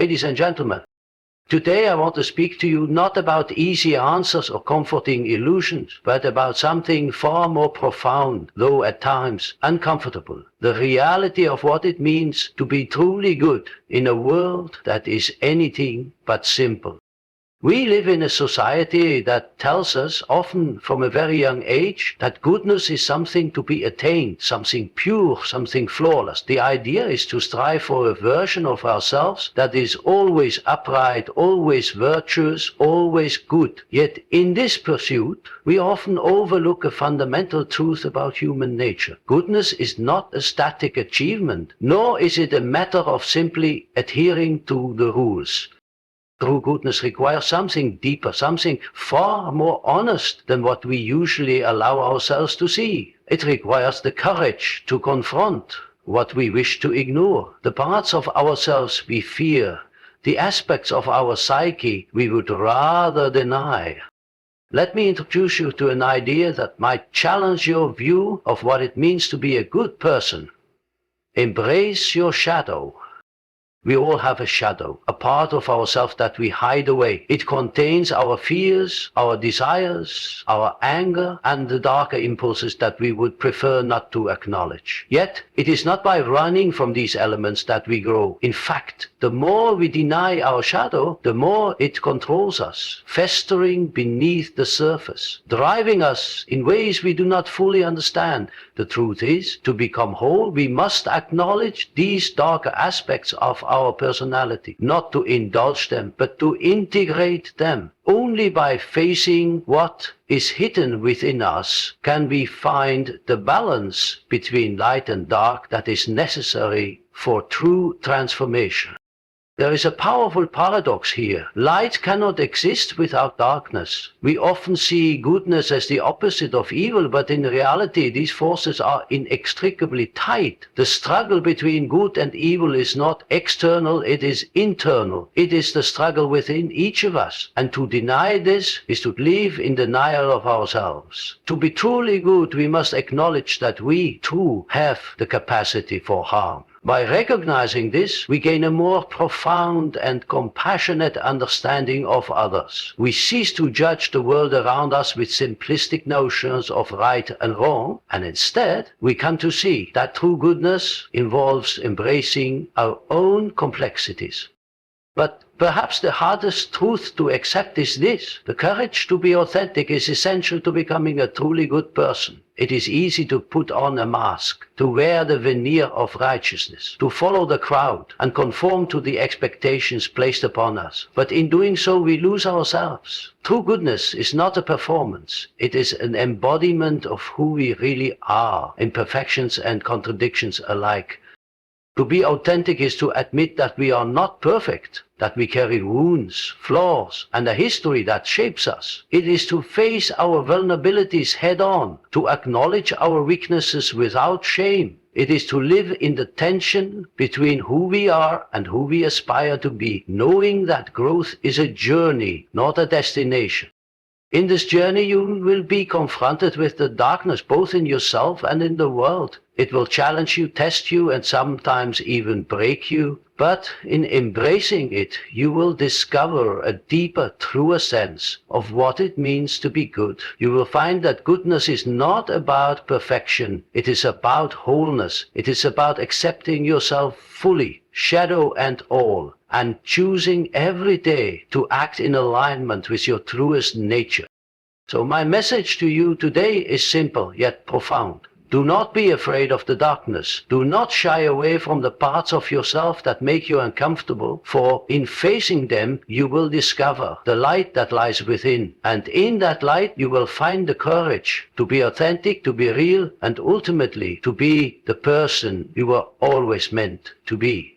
Ladies and gentlemen, today I want to speak to you not about easy answers or comforting illusions, but about something far more profound, though at times uncomfortable. The reality of what it means to be truly good in a world that is anything but simple. We live in a society that tells us, often from a very young age, that goodness is something to be attained, something pure, something flawless. The idea is to strive for a version of ourselves that is always upright, always virtuous, always good. Yet in this pursuit, we often overlook a fundamental truth about human nature. Goodness is not a static achievement, nor is it a matter of simply adhering to the rules. True goodness requires something deeper, something far more honest than what we usually allow ourselves to see. It requires the courage to confront what we wish to ignore, the parts of ourselves we fear, the aspects of our psyche we would rather deny. Let me introduce you to an idea that might challenge your view of what it means to be a good person. Embrace your shadow. We all have a shadow, a part of ourselves that we hide away. It contains our fears, our desires, our anger, and the darker impulses that we would prefer not to acknowledge. Yet, it is not by running from these elements that we grow. In fact, the more we deny our shadow, the more it controls us, festering beneath the surface, driving us in ways we do not fully understand. The truth is, to become whole, we must acknowledge these darker aspects of our personality, not to indulge them, but to integrate them. Only by facing what is hidden within us can we find the balance between light and dark that is necessary for true transformation. There is a powerful paradox here. Light cannot exist without darkness. We often see goodness as the opposite of evil, but in reality these forces are inextricably tied. The struggle between good and evil is not external, it is internal. It is the struggle within each of us. And to deny this is to live in denial of ourselves. To be truly good, we must acknowledge that we too have the capacity for harm. By recognizing this, we gain a more profound and compassionate understanding of others. We cease to judge the world around us with simplistic notions of right and wrong, and instead we come to see that true goodness involves embracing our own complexities. But perhaps the hardest truth to accept is this: the courage to be authentic is essential to becoming a truly good person. It is easy to put on a mask, to wear the veneer of righteousness, to follow the crowd and conform to the expectations placed upon us. But in doing so, we lose ourselves. True goodness is not a performance. It is an embodiment of who we really are, imperfections and contradictions alike. To be authentic is to admit that we are not perfect, that we carry wounds, flaws, and a history that shapes us. It is to face our vulnerabilities head on, to acknowledge our weaknesses without shame. It is to live in the tension between who we are and who we aspire to be, knowing that growth is a journey, not a destination. In this journey, you will be confronted with the darkness both in yourself and in the world. It will challenge you, test you, and sometimes even break you. But in embracing it, you will discover a deeper, truer sense of what it means to be good. You will find that goodness is not about perfection. It is about wholeness. It is about accepting yourself fully, shadow and all, and choosing every day to act in alignment with your truest nature. So my message to you today is simple yet profound. Do not be afraid of the darkness. Do not shy away from the parts of yourself that make you uncomfortable, for in facing them you will discover the light that lies within. And in that light you will find the courage to be authentic, to be real, and ultimately to be the person you were always meant to be.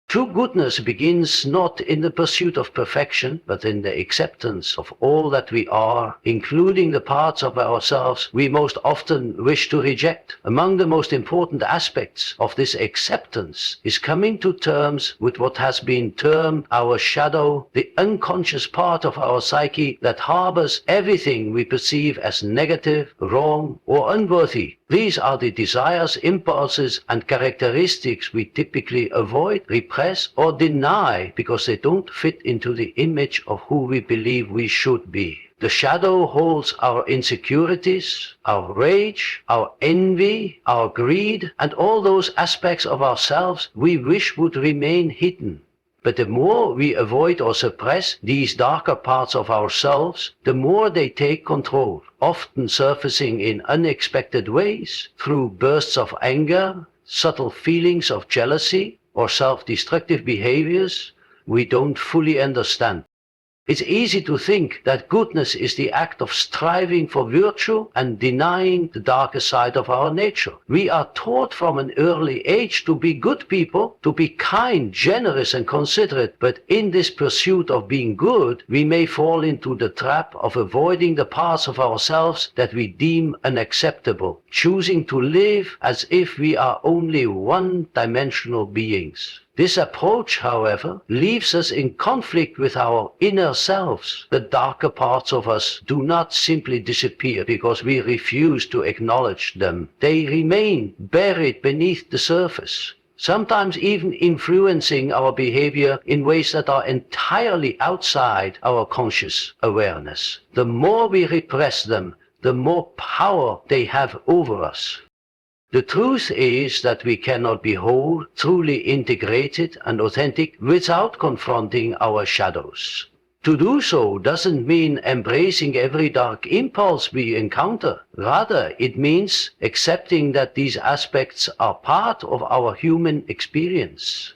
True goodness begins not in the pursuit of perfection, but in the acceptance of all that we are, including the parts of ourselves we most often wish to reject. Among the most important aspects of this acceptance is coming to terms with what has been termed our shadow, the unconscious part of our psyche that harbors everything we perceive as negative, wrong, or unworthy. These are the desires, impulses, and characteristics we typically avoid, repress, or deny because they don't fit into the image of who we believe we should be. The shadow holds our insecurities, our rage, our envy, our greed, and all those aspects of ourselves we wish would remain hidden. But the more we avoid or suppress these darker parts of ourselves, the more they take control, often surfacing in unexpected ways through bursts of anger, subtle feelings of jealousy, or self-destructive behaviors we don't fully understand. It's easy to think that goodness is the act of striving for virtue and denying the darker side of our nature. We are taught from an early age to be good people, to be kind, generous, and considerate, but in this pursuit of being good, we may fall into the trap of avoiding the parts of ourselves that we deem unacceptable, choosing to live as if we are only one-dimensional beings. This approach, however, leaves us in conflict with our inner selves. The darker parts of us do not simply disappear because we refuse to acknowledge them. They remain buried beneath the surface, sometimes even influencing our behavior in ways that are entirely outside our conscious awareness. The more we repress them, the more power they have over us. The truth is that we cannot be whole, truly integrated and authentic without confronting our shadows. To do so doesn't mean embracing every dark impulse we encounter. Rather, it means accepting that these aspects are part of our human experience.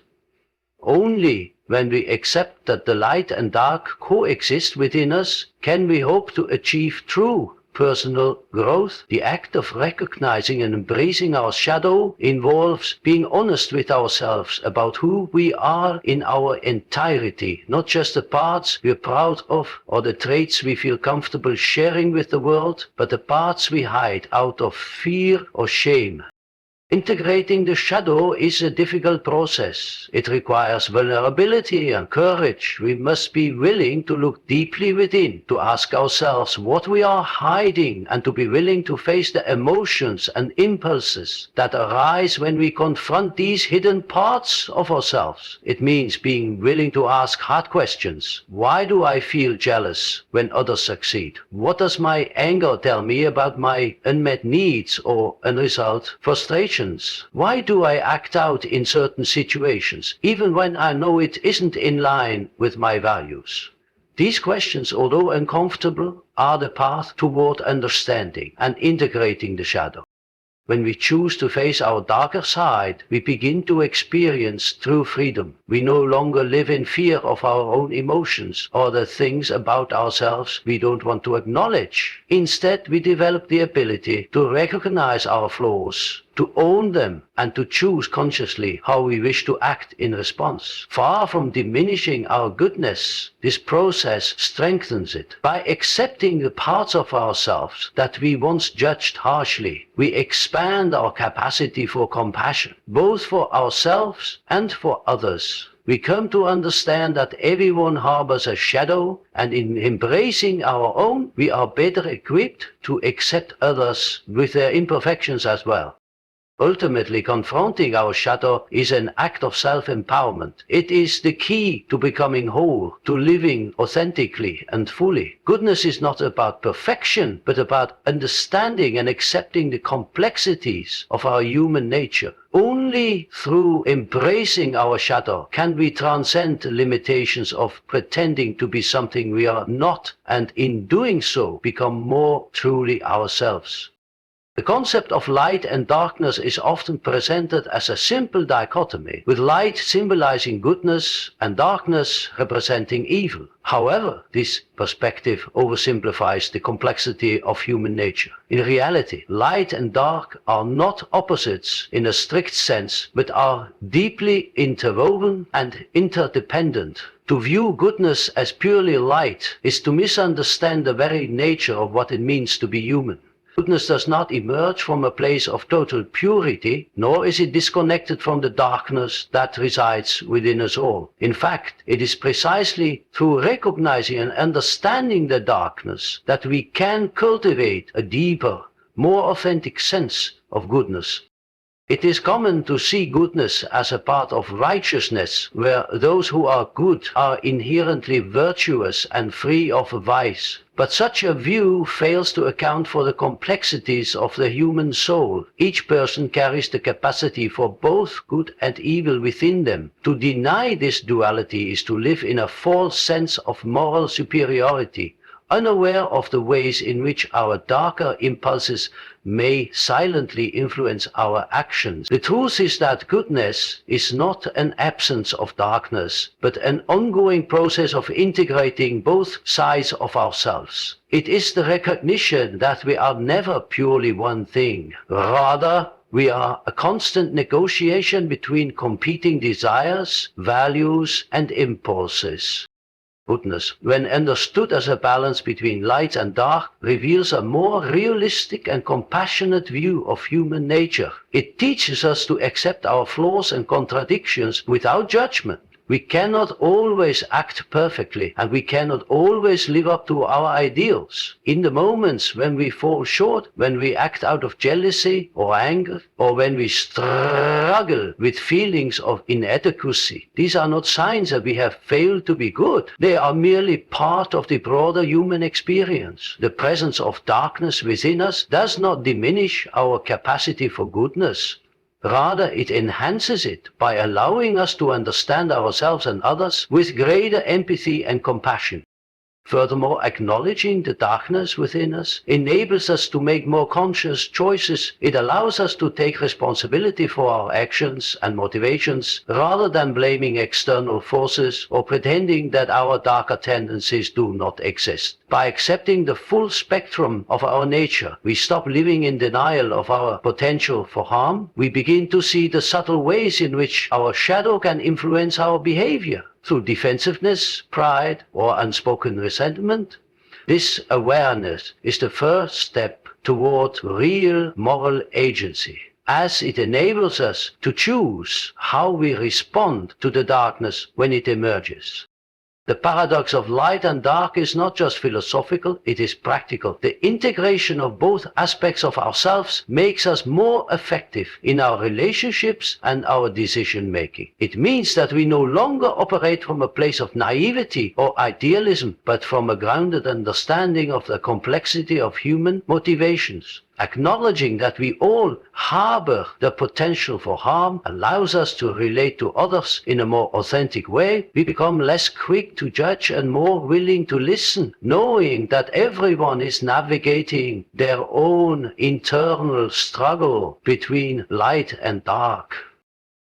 Only when we accept that the light and dark coexist within us can we hope to achieve true personal growth. The act of recognizing and embracing our shadow involves being honest with ourselves about who we are in our entirety, not just the parts we're proud of or the traits we feel comfortable sharing with the world, but the parts we hide out of fear or shame. Integrating the shadow is a difficult process. It requires vulnerability and courage. We must be willing to look deeply within, to ask ourselves what we are hiding, and to be willing to face the emotions and impulses that arise when we confront these hidden parts of ourselves. It means being willing to ask hard questions. Why do I feel jealous when others succeed? What does my anger tell me about my unmet needs or unresolved frustrations? Why do I act out in certain situations, even when I know it isn't in line with my values? These questions, although uncomfortable, are the path toward understanding and integrating the shadow. When we choose to face our darker side, we begin to experience true freedom. We no longer live in fear of our own emotions or the things about ourselves we don't want to acknowledge. Instead, we develop the ability to recognize our flaws, to own them, and to choose consciously how we wish to act in response. Far from diminishing our goodness, this process strengthens it. By accepting the parts of ourselves that we once judged harshly, we expand our capacity for compassion, both for ourselves and for others. We come to understand that everyone harbors a shadow, and in embracing our own, we are better equipped to accept others with their imperfections as well. Ultimately, confronting our shadow is an act of self-empowerment. It is the key to becoming whole, to living authentically and fully. Goodness is not about perfection, but about understanding and accepting the complexities of our human nature. Only through embracing our shadow can we transcend the limitations of pretending to be something we are not, and in doing so, become more truly ourselves. The concept of light and darkness is often presented as a simple dichotomy, with light symbolizing goodness and darkness representing evil. However, this perspective oversimplifies the complexity of human nature. In reality, light and dark are not opposites in a strict sense, but are deeply interwoven and interdependent. To view goodness as purely light is to misunderstand the very nature of what it means to be human. Goodness does not emerge from a place of total purity, nor is it disconnected from the darkness that resides within us all. In fact, it is precisely through recognizing and understanding the darkness that we can cultivate a deeper, more authentic sense of goodness. It is common to see goodness as a part of righteousness, where those who are good are inherently virtuous and free of vice. But such a view fails to account for the complexities of the human soul. Each person carries the capacity for both good and evil within them. To deny this duality is to live in a false sense of moral superiority, unaware of the ways in which our darker impulses may silently influence our actions. The truth is that goodness is not an absence of darkness, but an ongoing process of integrating both sides of ourselves. It is the recognition that we are never purely one thing. Rather, we are a constant negotiation between competing desires, values, and impulses. Goodness, when understood as a balance between light and dark, reveals a more realistic and compassionate view of human nature. It teaches us to accept our flaws and contradictions without judgment. We cannot always act perfectly, and we cannot always live up to our ideals. In the moments when we fall short, when we act out of jealousy or anger, or when we struggle with feelings of inadequacy, these are not signs that we have failed to be good. They are merely part of the broader human experience. The presence of darkness within us does not diminish our capacity for goodness. Rather, it enhances it by allowing us to understand ourselves and others with greater empathy and compassion. Furthermore, acknowledging the darkness within us enables us to make more conscious choices. It allows us to take responsibility for our actions and motivations rather than blaming external forces or pretending that our darker tendencies do not exist. By accepting the full spectrum of our nature, we stop living in denial of our potential for harm. We begin to see the subtle ways in which our shadow can influence our behavior. Through defensiveness, pride, or unspoken resentment. This awareness is the first step toward real moral agency, as it enables us to choose how we respond to the darkness when it emerges. The paradox of light and dark is not just philosophical, it is practical. The integration of both aspects of ourselves makes us more effective in our relationships and our decision making. It means that we no longer operate from a place of naivety or idealism, but from a grounded understanding of the complexity of human motivations. Acknowledging that we all harbor the potential for harm allows us to relate to others in a more authentic way. We become less quick to judge and more willing to listen, knowing that everyone is navigating their own internal struggle between light and dark.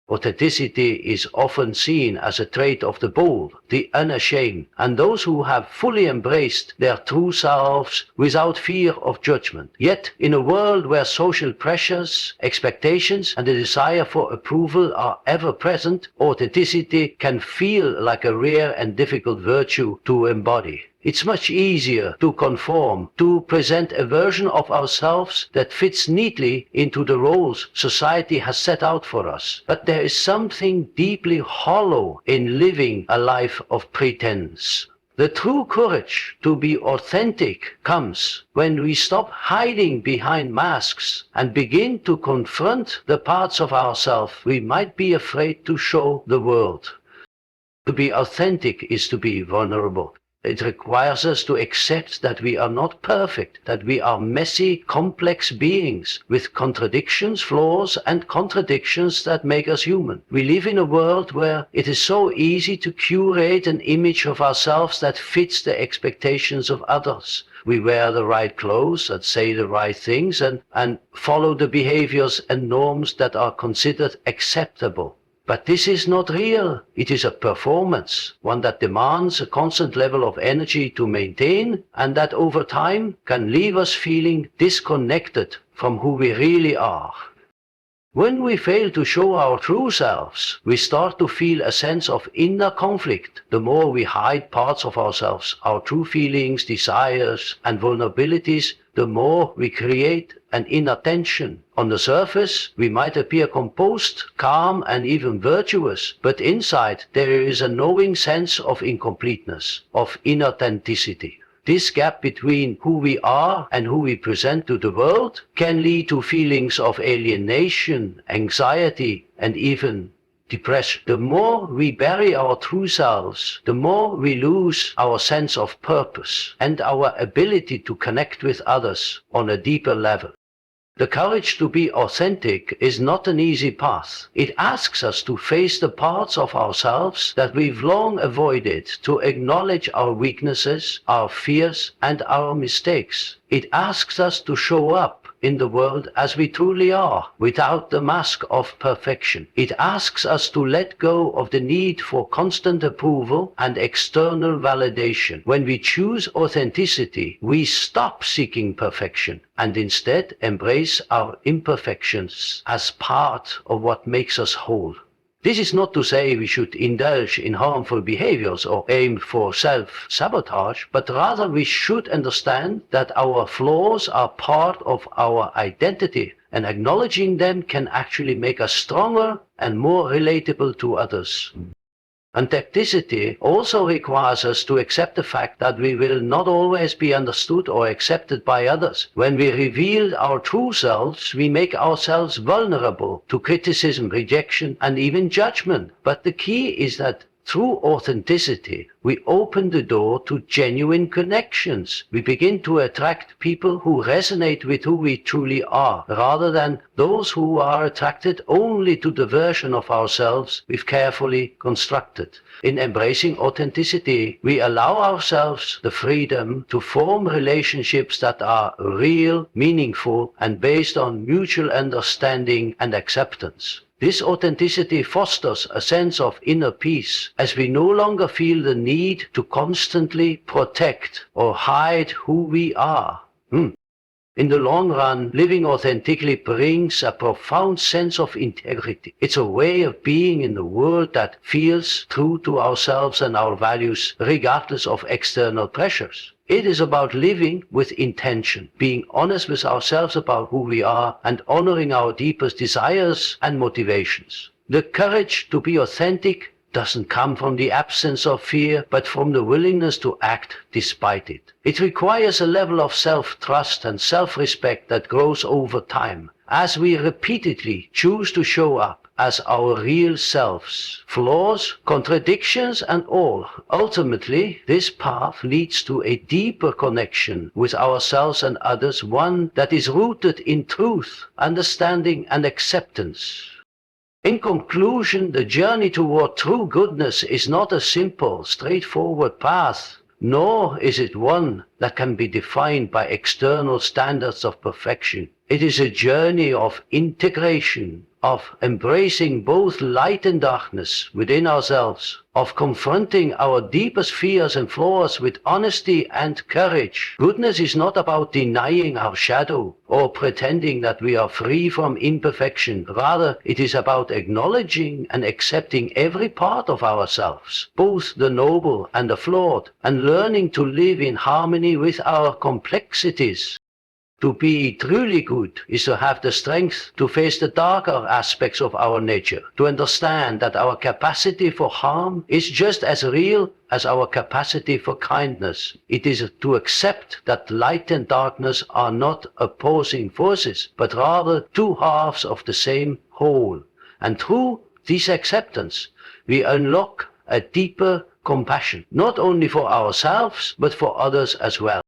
Authenticity is often seen as a trait of the bold, the unashamed, and those who have fully embraced their true selves without fear of judgment. Yet, in a world where social pressures, expectations, and the desire for approval are ever present, authenticity can feel like a rare and difficult virtue to embody. It's much easier to conform, to present a version of ourselves that fits neatly into the roles society has set out for us. But there is something deeply hollow in living a life of pretense. The true courage to be authentic comes when we stop hiding behind masks and begin to confront the parts of ourselves we might be afraid to show the world. To be authentic is to be vulnerable. It requires us to accept that we are not perfect, that we are messy, complex beings with contradictions, flaws, and contradictions that make us human. We live in a world where it is so easy to curate an image of ourselves that fits the expectations of others. We wear the right clothes and say the right things and follow the behaviors and norms that are considered acceptable. But this is not real. It is a performance, one that demands a constant level of energy to maintain, and that over time can leave us feeling disconnected from who we really are. When we fail to show our true selves, we start to feel a sense of inner conflict. The more we hide parts of ourselves, our true feelings, desires, and vulnerabilities, the more we create an inner tension. On the surface, we might appear composed, calm, and even virtuous, but inside there is a knowing sense of incompleteness, of inauthenticity. This gap between who we are and who we present to the world can lead to feelings of alienation, anxiety, and even depression. The more we bury our true selves, the more we lose our sense of purpose and our ability to connect with others on a deeper level. The courage to be authentic is not an easy path. It asks us to face the parts of ourselves that we've long avoided, to acknowledge our weaknesses, our fears, and our mistakes. It asks us to show up in the world as we truly are, without the mask of perfection. It asks us to let go of the need for constant approval and external validation. When we choose authenticity, we stop seeking perfection and instead embrace our imperfections as part of what makes us whole. This is not to say we should indulge in harmful behaviors or aim for self-sabotage, but rather we should understand that our flaws are part of our identity, and acknowledging them can actually make us stronger and more relatable to others. Authenticity also requires us to accept the fact that we will not always be understood or accepted by others. When we reveal our true selves, we make ourselves vulnerable to criticism, rejection, and even judgment. But the key is that through authenticity, we open the door to genuine connections. We begin to attract people who resonate with who we truly are, rather than those who are attracted only to the version of ourselves we've carefully constructed. In embracing authenticity, we allow ourselves the freedom to form relationships that are real, meaningful, and based on mutual understanding and acceptance. This authenticity fosters a sense of inner peace, as we no longer feel the need to constantly protect or hide who we are. In the long run, living authentically brings a profound sense of integrity. It's a way of being in the world that feels true to ourselves and our values, regardless of external pressures. It is about living with intention, being honest with ourselves about who we are, and honoring our deepest desires and motivations. The courage to be authentic doesn't come from the absence of fear, but from the willingness to act despite it. It requires a level of self-trust and self-respect that grows over time, as we repeatedly choose to show up as our real selves, flaws, contradictions, and all. Ultimately, this path leads to a deeper connection with ourselves and others, one that is rooted in truth, understanding, and acceptance. In conclusion, the journey toward true goodness is not a simple, straightforward path, nor is it one that can be defined by external standards of perfection. It is a journey of integration, of embracing both light and darkness within ourselves, of confronting our deepest fears and flaws with honesty and courage. Goodness is not about denying our shadow or pretending that we are free from imperfection. Rather, it is about acknowledging and accepting every part of ourselves, both the noble and the flawed, and learning to live in harmony with our complexities. To be truly good is to have the strength to face the darker aspects of our nature, to understand that our capacity for harm is just as real as our capacity for kindness. It is to accept that light and darkness are not opposing forces, but rather two halves of the same whole. And through this acceptance, we unlock a deeper compassion, not only for ourselves, but for others as well.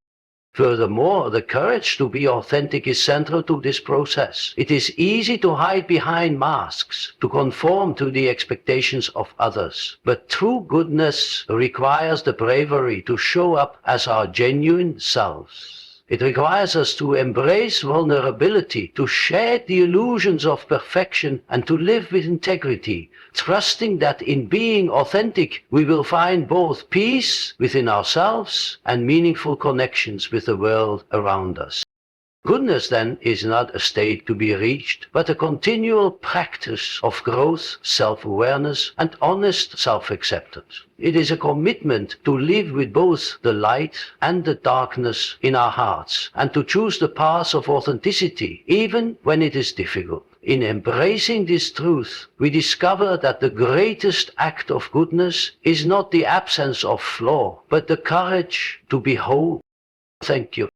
Furthermore, the courage to be authentic is central to this process. It is easy to hide behind masks, to conform to the expectations of others. But true goodness requires the bravery to show up as our genuine selves. It requires us to embrace vulnerability, to shed the illusions of perfection, and to live with integrity, trusting that in being authentic we will find both peace within ourselves and meaningful connections with the world around us. Goodness, then, is not a state to be reached, but a continual practice of growth, self-awareness, and honest self-acceptance. It is a commitment to live with both the light and the darkness in our hearts, and to choose the path of authenticity, even when it is difficult. In embracing this truth, we discover that the greatest act of goodness is not the absence of flaw, but the courage to be whole. Thank you.